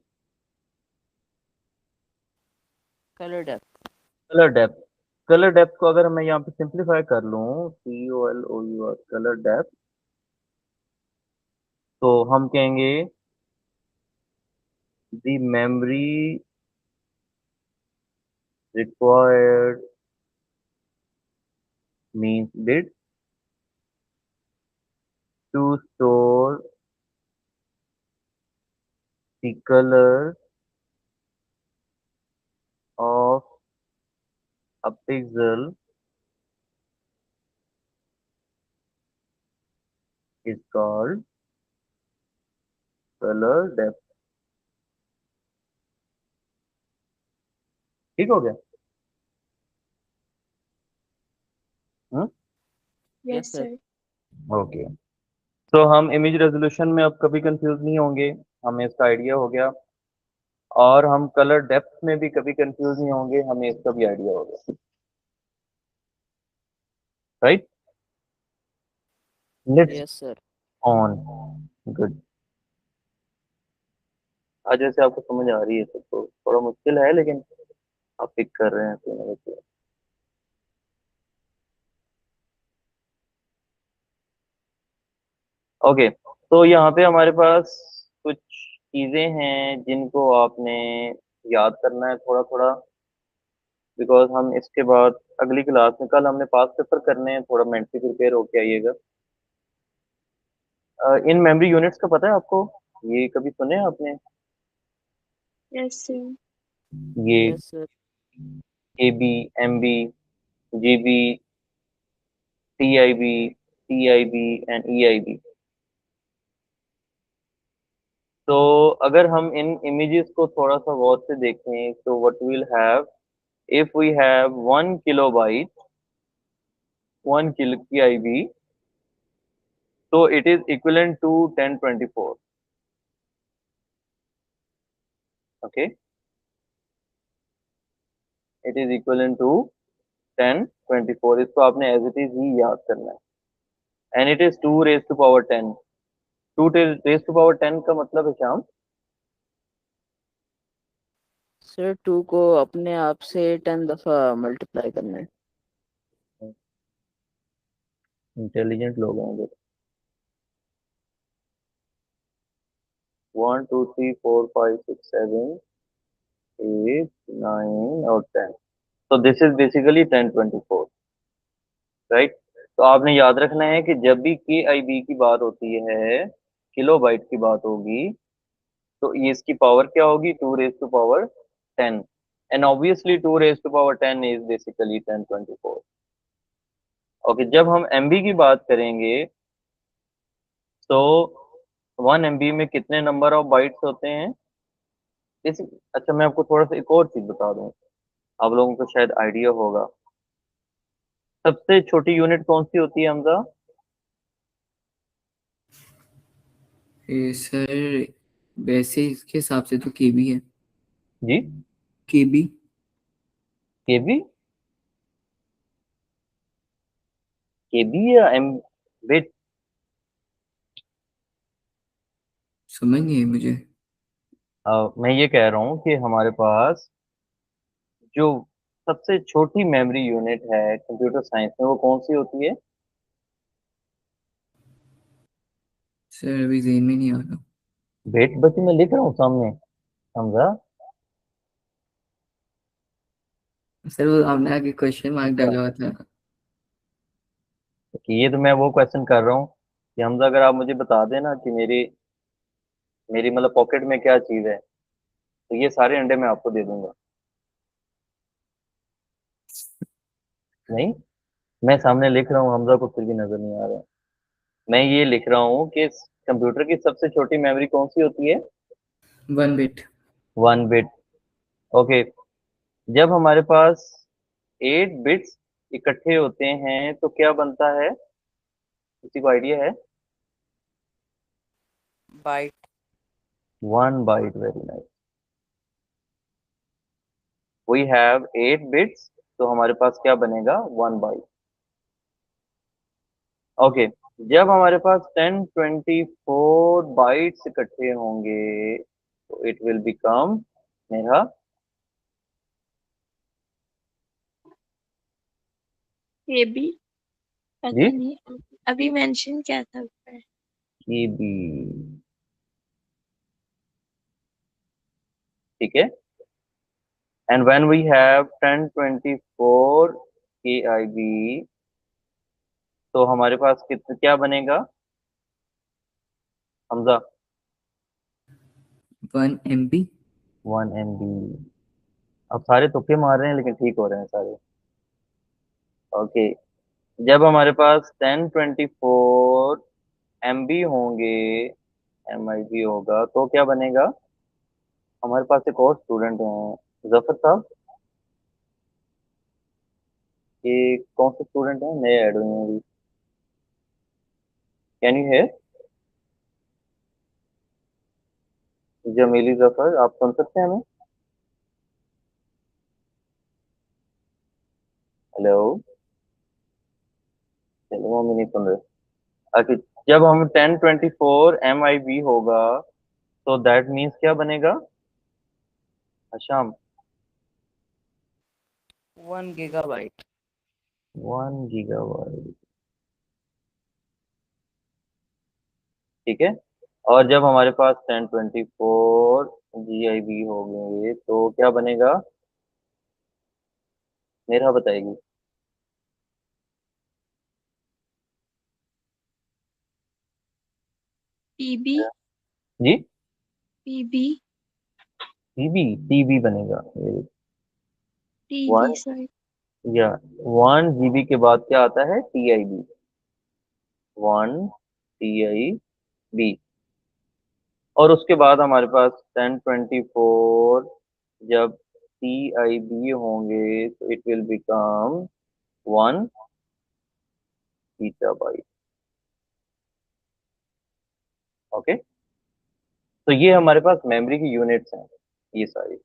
Colour depth. Colour depth. Colour depth को अगर मैं यहाँ पे सिंप्लीफाई कर लूँ, COLOUR, कलर डेप्थ, तो हम कहेंगे the memory required means bit to store the colour of a pixel is called color depth। ठीक हो गया? Hmm. Yes yes sir. Sir. Okay, तो हम इमेज रेजोल्यूशन में अब कभी कंफ्यूज नहीं होंगे, हमें इसका आइडिया हो गया। और हम कलर डेप्थ में भी कभी कंफ्यूज नहीं होंगे, हमें इसका भी आइडिया हो गया। right? Let's Yes, sir. on. Good. आज वैसे आपको समझ आ रही है तो थोड़ा मुश्किल है, लेकिन आप पिक कर रहे हैं तो मेरे को। ओके, तो यहाँ पे हमारे पास कुछ चीजें हैं जिनको आपने याद करना है थोड़ा थोड़ा, बिकॉज हम इसके बाद अगली क्लास में, कल हमने पास पेपर करने हैं, थोड़ा मेंटली प्रिपेयर होके आइएगा। इन मेमोरी यूनिट्स का पता है आपको? ये कभी सुने हैं आपने? Yes sir. ये Yes, sir. KB, MB, GB, TIB, TIB and EIB. तो अगर हम इन इमेजेस को थोड़ा सा गौर से देखें तो what will have, if we have 1 kilobyte, 1 kilo की आईबी, तो it is equivalent to 1024। Okay, it is equivalent to 1024। इसको आपने एज इट इज ही याद करना है। And it is 2 raised to power 10। 2 raised to power 10 का मतलब है श्याम? सर 2 को अपने आप से 10 दफा मल्टीप्लाई करना है। इंटेलिजेंट लोग हैं जो। 1 2 3 4 5 6 7 8 9 और 10। तो दिस इज बेसिकली 1024, राइट? तो आपने याद रखना है कि जब भी के आई बी की बात होती है, किलोबाइट की बात होगी, तो ये इसकी पावर क्या होगी? 2 raised to power 10। And obviously 2 raised to power 10 is basically 1024। Okay, जब हम एमबी की बात करेंगे तो 1 MB में कितने नंबर ऑफ बाइट्स होते हैं? इस अच्छा, मैं आपको थोड़ा सा एक और चीज बता दूं, आप लोगों को शायद आइडिया होगा। सबसे छोटी यूनिट कौन सी होती है हमजा? सर वैसे इसके हिसाब से तो केबी है। जी, केबी। केबी? केबी या एम बिट? समझ नहीं है मुझे। मैं ये कह रहा हूँ कि हमारे पास जो सबसे छोटी मेमोरी यूनिट है कंप्यूटर साइंस में, वो कौन सी होती है? सर अभी ज़हन में नहीं आ रहा। बिट बच्चे मैं लिख रहा हूँ सामने, समझा? सर वो आपने आगे क्वेश्चन मार्क डाला हुआ था। कि ये तो मैं वो क्वेश्चन कर रहा हूँ कि हमजा, अगर आप मुझे बता देना कि मेरी मेरी मतलब पॉकेट में क्या चीज है, तो ये सारे अंडे मैं आपको दे दूंगा। नहीं, मैं सामने लिख रहा हूँ, हमजा को फिर भी नजर नहीं आ रहा। मैं ये लिख रहा हूँ कि कंप्यूटर की सबसे छोटी मेमोरी कौन सी होती है? 1 बिट। 1 बिट। ओके, जब हमारे पास 8 बिट्स इकट्ठे होते हैं तो क्या बनता है? किसी को आइडिया है? Byte. 1 byte, very nice. We have 8 bits, तो हमारे पास क्या बनेगा? 1 बाइट। ओके, जब हमारे पास 1024 बाइट्स इकट्ठे होंगे तो इट विल बिकम मेरा ये भी जी पता नहीं, अभी मेंशन किया था ऊपर। केबी। ठीक है, एंड व्हेन वी हैव 1024 के आई बी, तो हमारे पास कितना क्या बनेगा हमजा? 1 MB। 1 MB। अब सारे तुक्के मार रहे हैं लेकिन ठीक हो रहे हैं सारे। ओके, जब हमारे पास 1024 MB होंगे, MIB होगा, तो क्या बनेगा? हमारे पास एक और स्टूडेंट हैं, जफर साहब। ये कौन से स्टूडेंट हैं, नए ऐड हुए हैं अभी? Can you hear? Jamili Zafar, आप सुन सकते हैं हमें? हेलो? चलो मम्मी नहीं सुन रहे। अच्छा, जब हम 1024 MIB होगा तो दैट मीन्स क्या बनेगा शाम? 1 GB. 1 GB। ठीक है। और जब हमारे पास 1024 GIB हो गए तो क्या बनेगा? मेरा बताएगी। पीबी जी, पीबी टीबी टीबी बनेगा ये। TB one sorry. या 1 GB के बाद क्या आता है? TIB। 1 TIB। और उसके बाद हमारे पास 1024 जब TIB होंगे तो it will become 1 PB। Okay. तो ये हमारे पास मेमोरी की यूनिट्स हैं ये सारी।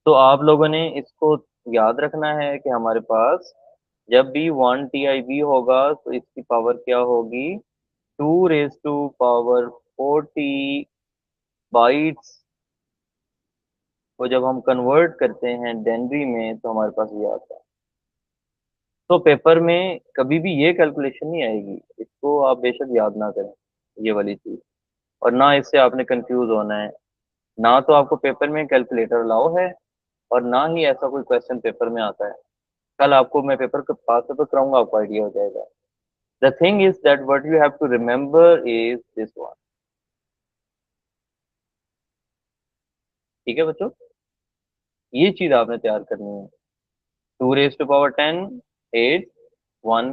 तो आप लोगों ने इसको याद रखना है कि हमारे पास जब भी 1 TIB होगा तो इसकी पावर क्या होगी? 2 raised to power 40 बाइट्स को जब हम कन्वर्ट करते हैं डेनरी में तो हमारे पास ये आता है। तो पेपर में कभी भी ये कैलकुलेशन नहीं आएगी, इसको आप बेशक याद ना करें ये वाली चीज। और ना इससे आपने कंफ्यूज होना है। ना तो आपको पेपर में कैलकुलेटर अलाउ है और ना ही ऐसा कोई क्वेश्चन पेपर में आता है। कल आपको मैं पेपर के पास पेपर कराऊंगा, आपको आइडिया हो जाएगा। The thing is that what you have to remember is this one. ठीक है बच्चों, ये चीज आपने तैयार करनी है। 2 raised to power 10 8 1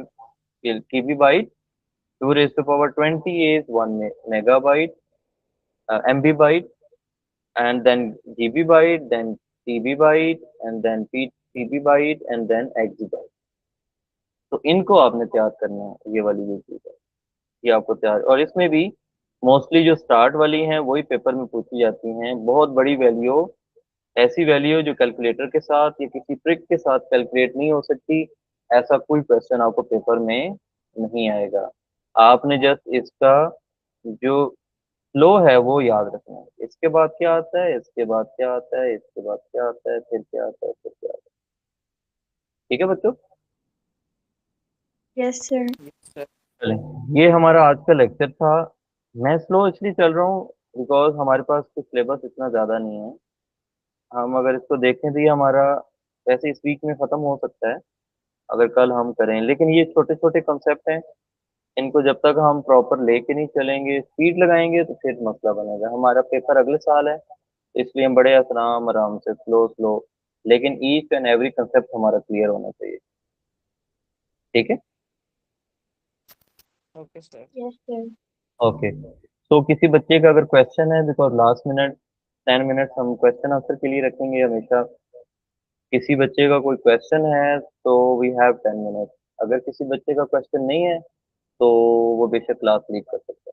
KB byte। 2 raised to power 20 is 1 MB, MB byte, and then GB byte, then TB byte, and then PB byte, and then XB byte। तो इनको आपने तैयार करना है, ये वाली जो चीज है ये आपको तैयार। और इसमें भी मोस्टली जो स्टार्ट वाली हैं वही पेपर में पूछी जाती हैं। बहुत बड़ी वैल्यू, ऐसी वैल्यू जो कैलकुलेटर के साथ या किसी ट्रिक के साथ कैलकुलेट नहीं हो सकती, ऐसा कोई क्वेश्चन आपको पेपर में नहीं आएगा। आपने जस्ट इसका जो फ्लो है वो याद रखना है। इसके बाद क्या आता है, इसके बाद क्या आता है, इसके बाद क्या आता है, फिर क्या आता है, फिर क्या आता है। ठीक है बच्चों। Yes sir. Yes, sir. चलें, ये हमारा आज का लेक्चर था। मैं स्लो इसलिए चल रहा हूँ बिकॉज हमारे पास कुछ सिलेबस इतना ज़्यादा नहीं है। हम अगर इसको देखें तो ये हमारा वैसे इस वीक में ख़त्म हो सकता है अगर कल हम करें। लेकिन ये छोटे छोटे कंसेप्ट हैं, इनको जब तक हम प्रॉपर लेके नहीं चलेंगे, स्पीड लगाएंगे तो फिर मसला बनेगा। हमारा पेपर अगले साल है, इसलिए हम बड़े आराम आराम से स्लो स्लो, लेकिन ईच एंड एवरी कंसेप्ट हमारा क्लियर होना चाहिए। ठीक है। Okay, sir. Yes sir. Okay. तो किसी बच्चे का अगर क्वेश्चन है, बिकॉज लास्ट मिनट 10 मिनट हम क्वेश्चन आंसर के लिए रखेंगे हमेशा। किसी बच्चे का कोई क्वेश्चन है तो वी हैव 10 मिनट। अगर किसी बच्चे का क्वेश्चन नहीं है तो वो बेशक क्लास लीव कर सकता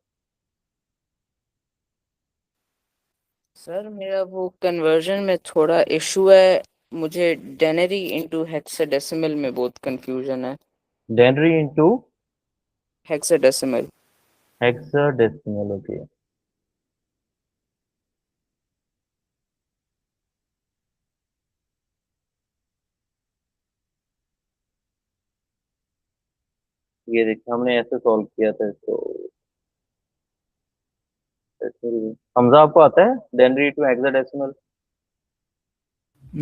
सर मेरा वो कन्वर्जन में थोड़ा इशू है। मुझे डेनरी इनटू हेक्साडेसिमल में बहुत कंफ्यूजन है। है। डेनरी इंटू हेक्साडेसिमल। हेक्साडेसिमल। ओके। ये देखिए हमने ऐसे सॉल्व किया था इसको। हमजा आपको आता है डेनरी टू हेक्साडेसिमल?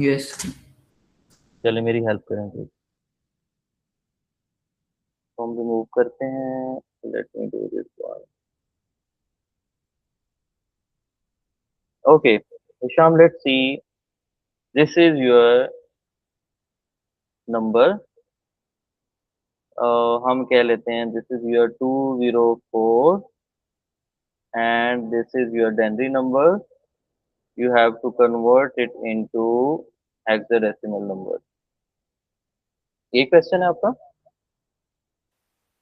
यस। चलिए मेरी हेल्प करें प्लीज। तो हम रिमूव करते हैं। Let me do this one. Okay Hisham, let's see. This is your number. हम कह लेते हैं this is your 204 and this is your Denry number. You have to convert it into hexadecimal number. ये question है आपका?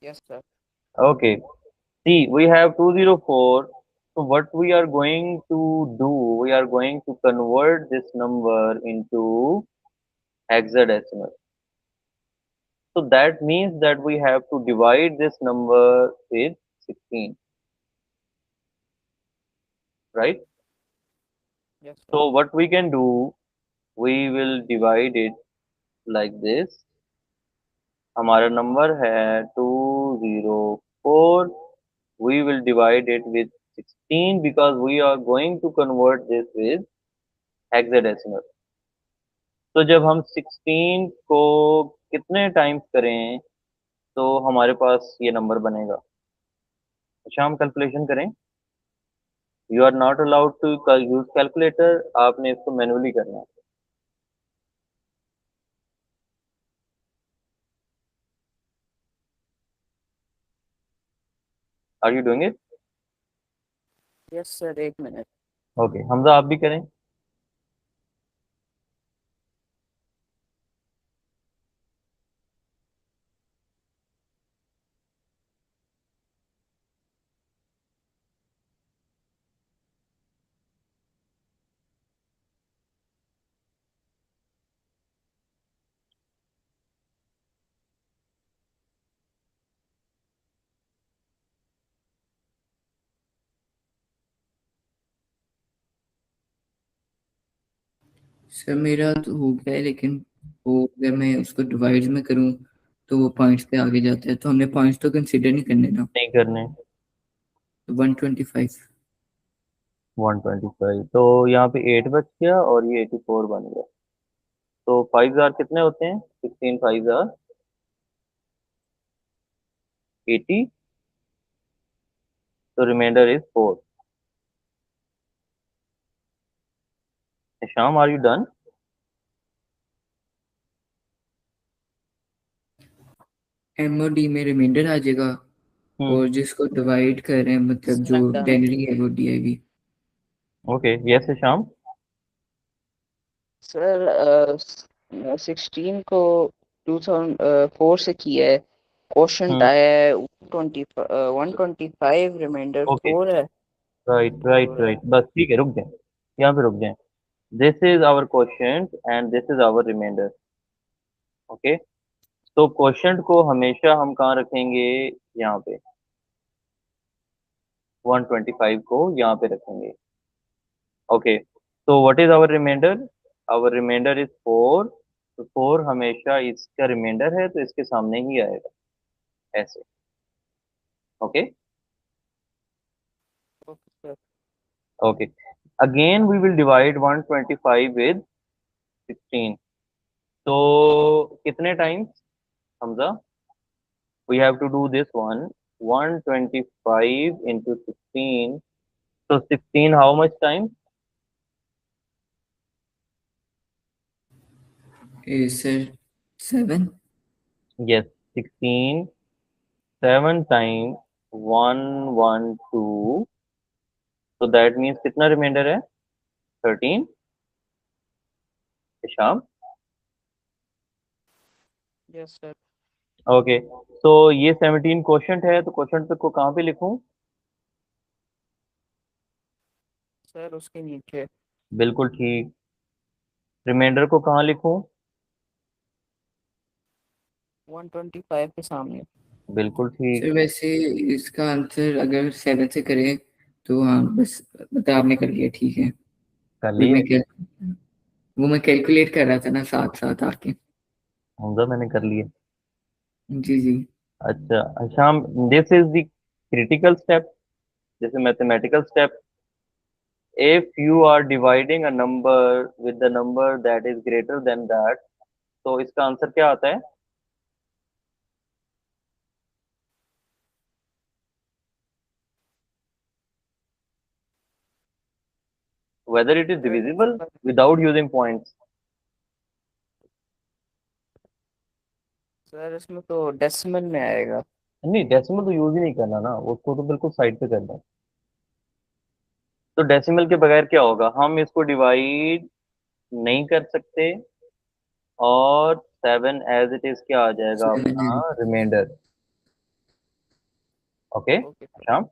Yes sir. Okay. See, we have 204. So what we are going to do, we are going to convert this number into hexadecimal. So that means that we have to divide this number with 16, right? Yes, sir. So what we can do, we will divide it like this. हमारा number है 204. We will divide it with 16 because we are going to convert this with hexadecimal. तो जब हम 16 को कितने times करें तो हमारे पास ये नंबर बनेगा. अच्छा, हम कैलकुलेशन करें. You are not allowed to use calculator. आपने इसको मैनुअली करना है. Are you doing it? Yes, sir. 1 minute. Okay, Hamza आप भी करें. सर मेरा तो हो गया है, लेकिन वो अगर मैं उसको डिवाइड में करूँ तो वो पॉइंट्स पे आगे जाता है, तो हमने पॉइंट्स तो कंसिडर नहीं करने ना. नहीं करने. तो 125. 125. तो यहाँ पे 8 बच गया और ये 84 बन गया. तो 5 जार कितने होते हैं? 16 5 जार 80. तो reminder is 4. Sham, are you done? MOD में रिमाइंडर आ जाएगा, और जिसको डिवाइड कर रहे हैं मतलब जो I'm done. डेनरी है वो डीआईवी. ओके, यस शाम. सर 16 को 2004 से किया है. क्वेश्चन आया है 125, रिमाइंडर ओके, 4 है. राइट राइट और राइट. बस ठीक है, रुक जाए. यहाँ पे रुक जाए. This is our question and this is our reminder. Okay, तो क्वेश्चन को हमेशा हम कहाँ रखेंगे? यहाँ पे. 125 को यहाँ पे रखेंगे. ओके, तो what is our reminder? Our reminder is 4. तो 4 हमेशा इसका रिमाइंडर है तो इसके सामने ही आएगा, ऐसे. Okay. Sir okay, again we will divide 125 with 16. तो कितने times, Hamza? We have to do this one. 125 into 16. So 16 how much time? Sir 7. Yes, 16. 7 times 112. So that means कितना रिमाइंडर है? 13. शाम. Yes sir. ओके, तो ये 17 क्वेश्चन है, तो question पे को कहाँ पे लिखूं? सर उसके नीचे. बिल्कुल ठीक. रिमाइंडर को कहाँ लिखूं? 125 के सामने. बिल्कुल ठीक. सर वैसे इसका आंसर अगर 7 से करें तो हाँ बस बता आपने कर लिया, ठीक है. कर वो लिए. मैं कैलकुलेट कर रहा था ना साथ साथ आके. हमजा मैंने कर लिए. जी जी. अच्छा Sham, this is the critical step. जैसे mathematical step. If you are dividing a number with the number that is greater than that, तो इसका आंसर क्या आता है? Whether it is divisible without using points. Sir इसमें तो डेसिमल में आएगा. नहीं, डेसिमल तो यूज ही नहीं करना ना, उसको तो बिल्कुल साइड पे करना है. तो डेसिमल के बगैर क्या होगा? हम इसको डिवाइड नहीं कर सकते और 7 एज इट इज क्या आ जाएगा? 7 अपना है. रिमाइंडर. ओके ओके शाम.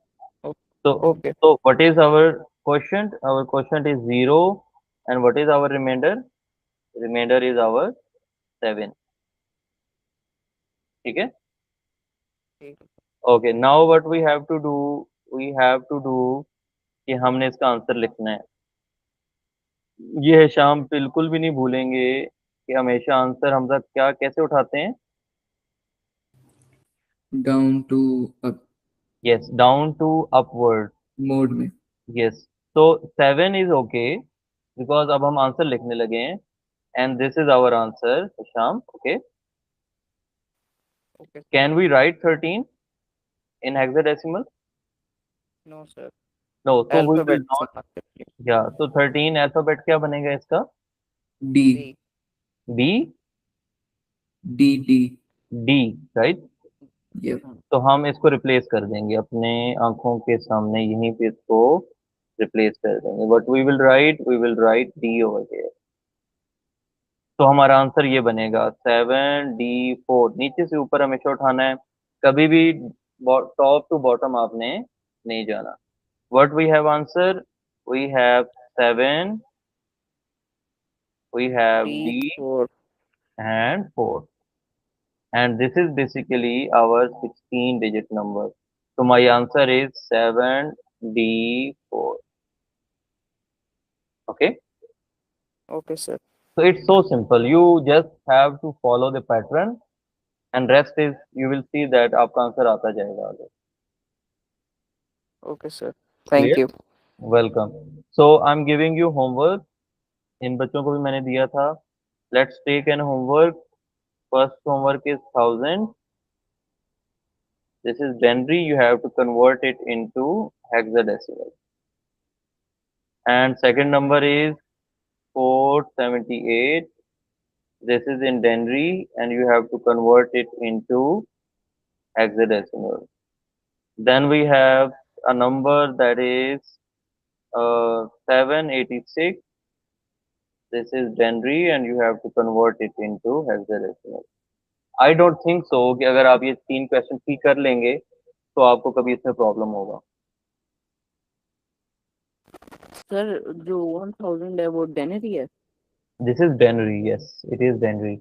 तो okay. what is our quotient? Our quotient is 0. And what is our remainder? Remainder is our 7. ठीक है. ठीक है. Okay, now what we have to do, we have to do कि हमने इसका आंसर लिखना है. ये है शाम, बिल्कुल भी नहीं भूलेंगे कि हमेशा आंसर हम सब क्या कैसे उठाते हैं. Down to up yes, down to upward. Mod में. यस. तो 7 इज ओके बिकॉज अब हम आंसर लिखने लगे हैं and this is our answer Sham. Okay, Okay. Can we write 13 in hexadecimal? No, sir. No, so we will Alphabets not. are actually या तो 13 alphabet क्या बनेगा इसका? D. D. B. D D. D, right. Yup. तो हम इसको replace कर देंगे अपने आंखों के सामने, यहीं पे इसको रिप्लेस कर देंगे. But we will write D over here. तो हमारा आंसर ये बनेगा 7D4. नीचे से ऊपर हमेशा उठाना है, कभी भी टॉप टू बॉटम आपने नहीं जाना. What we have answer, we have 7, we have D D 4. and 4. And this is basically our 16 digit number. So my answer is 7D4. Okay. Okay, sir. So it's so simple. You just have to follow the pattern and rest is you will see that आपका answer आता जाएगा आगे. Okay, sir. Thank Clear? you. Welcome. So I'm giving you homework. इन बच्चों को भी मैंने दिया था. Let's take an homework. First homework is 1000. This is denary. You have to convert it into hexadecimal. And second number is 478. This is in denary and you have to convert it into hexadecimal. Then we have a number that is 786. This is denary and you have to convert it into hexadecimal. I don't think so कि अगर आप ये 3 question ठीक कर लेंगे तो आपको कभी इसमें प्रॉब्लम होगा. Sir, जो 1000 है वो denary है. This is denary. Yes, it is denary.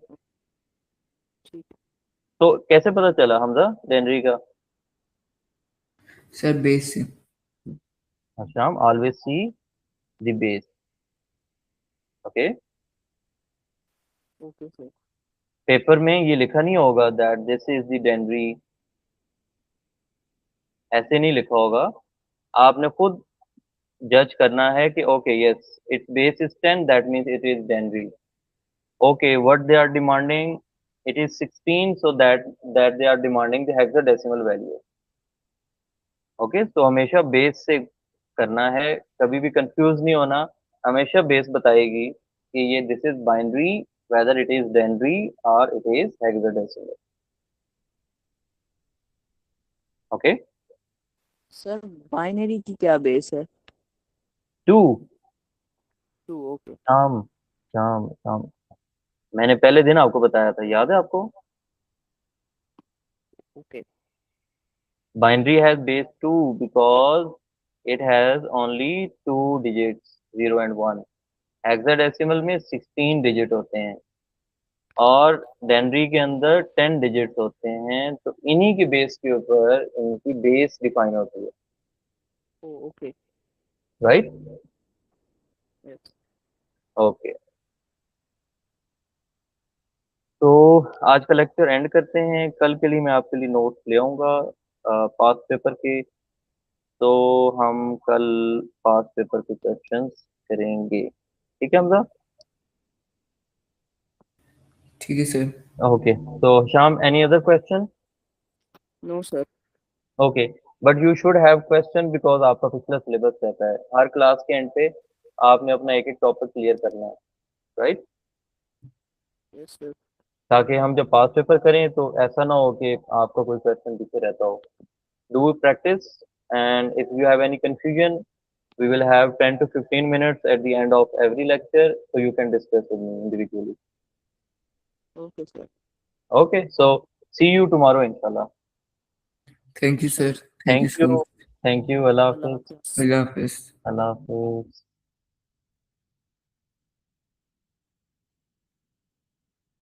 ठीक है. तो कैसे पता चला हमजा denary का? सर बेस से. Asham, always see the base. Okay. Okay, sir. Paper में ये लिखा नहीं होगा that this is the denary. ऐसे नहीं लिखा होगा. आपने खुद जज करना है कि okay, yes, its base is 10, that means it is denary. Okay, what they are demanding, it is 16, so that they are demanding the hexadecimal value. Okay, so हमेशा बेस से करना है, कभी भी कंफ्यूज नहीं होना. हमेशा बेस बताएगी कि ये this is binary, whether it is denary or it is hexadecimal. Okay. Sir, binary की क्या base है? 2. 2. Okay. शाम शाम शाम मैंने पहले दिन आपको बताया था, याद है आपको? Okay. Binary has base 2 because it has only 2 digits, 0 and 1. Hexadecimal में 16 डिजिट होते हैं और डेनरी के अंदर 10 डिजिट्स होते हैं. तो इन्हीं के बेस के ऊपर इनकी बेस डिफाइन होती है. Oh, okay. Right. Yes. Okay. तो आज का लेक्चर एंड करते हैं. कल के लिए मैं आपके लिए नोट्स ले आऊँगा पास पेपर के. तो हम कल पास पेपर के क्वेश्चंस करेंगे. ठीक है हमजा? ठीक है सर. ओके. तो शाम, any other question? No, sir. Okay, but you should have question because आपका पिछला सिलेबस रहता है. हर क्लास के एंड पे आपने अपना एक एक टॉपिक क्लियर करना है, राइट? Yes, sir. ताकि हम जब पास पेपर करें तो ऐसा ना हो कि आपका कोई क्वेश्चन पीछे रहता हो. Do practice and if you have any confusion we will have 10 to 15 minutes at the end of every lecture so you can discuss with me individually. Okay, sir. Okay, so see you tomorrow inshallah. Thank you sir. Thank you Thank so you. Much. Thank you. Allah Allah Hafiz. Hafiz. Allah Hafiz. Allah Hafiz.